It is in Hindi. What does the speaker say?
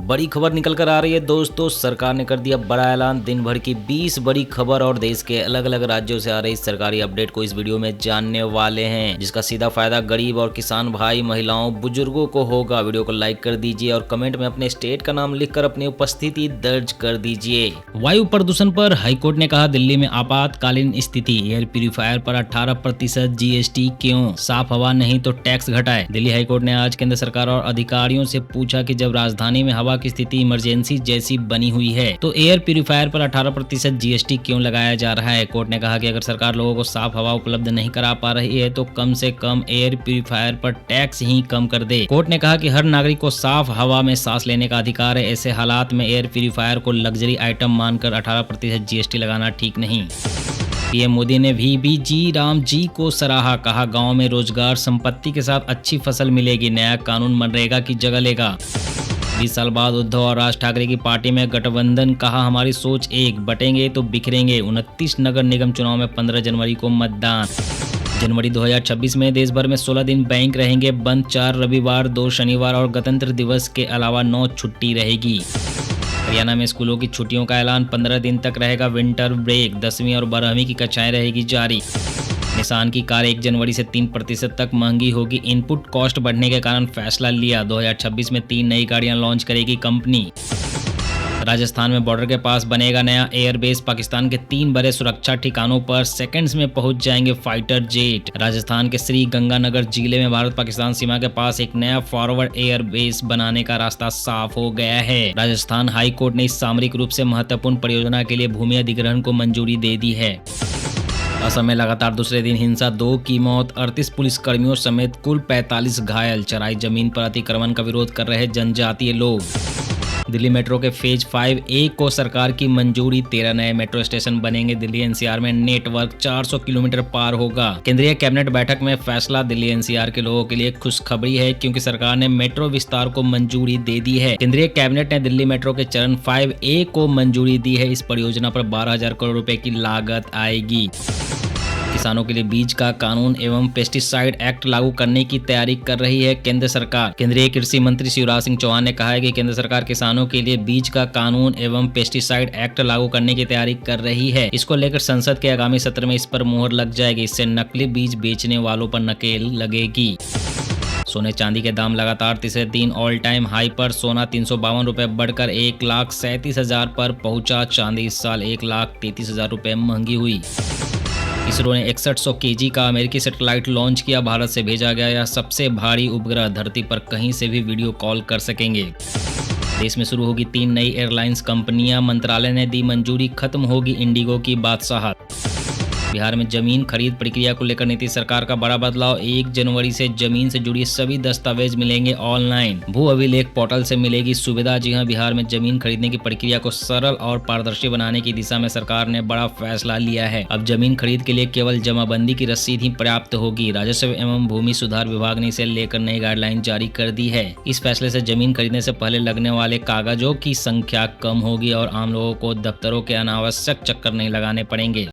बड़ी खबर निकल कर आ रही है दोस्तों। सरकार ने कर दिया बड़ा ऐलान। दिन भर की 20 बड़ी खबर और देश के अलग अलग राज्यों से आ रही सरकारी अपडेट को इस वीडियो में जानने वाले हैं, जिसका सीधा फायदा गरीब और किसान भाई, महिलाओं, बुजुर्गों को होगा। वीडियो को लाइक कर दीजिए और कमेंट में अपने स्टेट का नाम लिखकर अपनी उपस्थिति दर्ज कर दीजिए। वायु प्रदूषण पर हाईकोर्ट ने कहा, दिल्ली में आपातकालीन स्थिति, एयर प्यूरिफायर पर 18% GST क्यों? साफ हवा नहीं तो टैक्स घटाए। दिल्ली हाईकोर्ट ने आज केंद्र सरकार और अधिकारियों से पूछा कि जब राजधानी में हवा की स्थिति इमरजेंसी जैसी बनी हुई है तो एयर प्यूरिफायर पर 18% GST क्यों लगाया जा रहा है। कोर्ट ने कहा कि अगर सरकार लोगों को साफ हवा उपलब्ध नहीं करा पा रही है तो कम से कम एयर प्यूरिफायर पर टैक्स ही कम कर दे। कोर्ट ने कहा कि हर नागरिक को साफ हवा में सांस लेने का अधिकार है। ऐसे हालात में एयर प्यूरिफायर को लग्जरी आइटम मानकर 18% GST लगाना ठीक नहीं। पीएम मोदी ने VBG राम जी को सराहा, कहा गांव में रोजगार संपत्ति के साथ अच्छी फसल मिलेगी, नया कानून मनरेगा की जगह लेगा। 20 साल बाद उद्धव और राज ठाकरे की पार्टी में गठबंधन, कहा हमारी सोच एक, बटेंगे तो बिखरेंगे। 29 नगर निगम चुनाव में 15 जनवरी को मतदान। जनवरी 2026 में देश भर में 16 दिन बैंक रहेंगे बंद, 4 रविवार, 2 शनिवार और गणतंत्र दिवस के अलावा 9 छुट्टी रहेगी। हरियाणा में स्कूलों की छुट्टियों का ऐलान, 15 दिन तक रहेगा विंटर ब्रेक। 10वीं और 12वीं की कक्षाएं रहेगी जारी। निसान की कार 1 जनवरी से 3% तक महंगी होगी। इनपुट कॉस्ट बढ़ने के कारण फैसला लिया। 2026 में 3 नई गाड़ियां लॉन्च करेगी कंपनी। राजस्थान में बॉर्डर के पास बनेगा नया एयरबेस। पाकिस्तान के 3 बड़े सुरक्षा ठिकानों पर सेकंड्स में पहुंच जाएंगे फाइटर जेट। राजस्थान के श्री गंगानगर जिले में भारत पाकिस्तान सीमा के पास एक नया फॉरवर्ड एयरबेस बनाने का रास्ता साफ हो गया है। राजस्थान हाई कोर्ट ने इस सामरिक रूप से महत्वपूर्ण परियोजना के लिए भूमि अधिग्रहण को मंजूरी दे दी है। असम में लगातार दूसरे दिन हिंसा, 2 की मौत, 38 पुलिसकर्मियों समेत कुल 45 घायल। चराई जमीन पर अतिक्रमण का विरोध कर रहे जनजातीय लोग। दिल्ली मेट्रो के फेज 5A को सरकार की मंजूरी, 13 नए मेट्रो स्टेशन बनेंगे। दिल्ली NCR में नेटवर्क 400 किलोमीटर पार होगा। केंद्रीय कैबिनेट बैठक में फैसला, दिल्ली NCR के लोगों के लिए खुशखबरी है क्योंकि सरकार ने मेट्रो विस्तार को मंजूरी दे दी है। केंद्रीय कैबिनेट ने दिल्ली मेट्रो के चरण 5A को मंजूरी दी है। इस परियोजना पर 12,000 करोड़ रुपए की लागत आएगी। किसानों के लिए बीज का कानून एवं पेस्टिसाइड एक्ट लागू करने की तैयारी कर रही है केंद्र सरकार। केंद्रीय कृषि मंत्री शिवराज सिंह चौहान ने कहा है कि केंद्र सरकार किसानों के लिए बीज का कानून एवं पेस्टिसाइड एक्ट लागू करने की तैयारी कर रही है। इसको लेकर संसद के आगामी सत्र में इस पर मुहर लग जाएगी। इससे नकली बीज बेचने वालों पर नकेल लगेगी। सोने चांदी के दाम लगातार तीसरे दिन ऑल टाइम हाई पर। सोना 352 रुपए बढ़कर 1,37,000 पर पहुंचा। चांदी इस साल 1,33,000 रुपए महंगी हुई। इसरो ने 6100 kg का अमेरिकी सैटेलाइट लॉन्च किया। भारत से भेजा गया यह सबसे भारी उपग्रह धरती पर कहीं से भी वीडियो कॉल कर सकेंगे। देश में शुरू होगी 3 नई एयरलाइंस कंपनियां। मंत्रालय ने दी मंजूरी, खत्म होगी इंडिगो की बादशाहत। बिहार में जमीन खरीद प्रक्रिया को लेकर नीतीश सरकार का बड़ा बदलाव। 1 जनवरी से जमीन से जुड़ी सभी दस्तावेज मिलेंगे ऑनलाइन। भू अभिलेख पोर्टल से मिलेगी सुविधा। जी हां, बिहार में जमीन खरीदने की प्रक्रिया को सरल और पारदर्शी बनाने की दिशा में सरकार ने बड़ा फैसला लिया है। अब जमीन खरीद के लिए केवल जमाबंदी की रसीद ही पर्याप्त होगी। राजस्व एवं भूमि सुधार विभाग ने इसे लेकर नई गाइडलाइन जारी कर दी है। इस फैसले से जमीन खरीदने से पहले लगने वाले कागजों की संख्या कम होगी और आम लोगों को दफ्तरों के अनावश्यक चक्कर नहीं लगाने पड़ेंगे।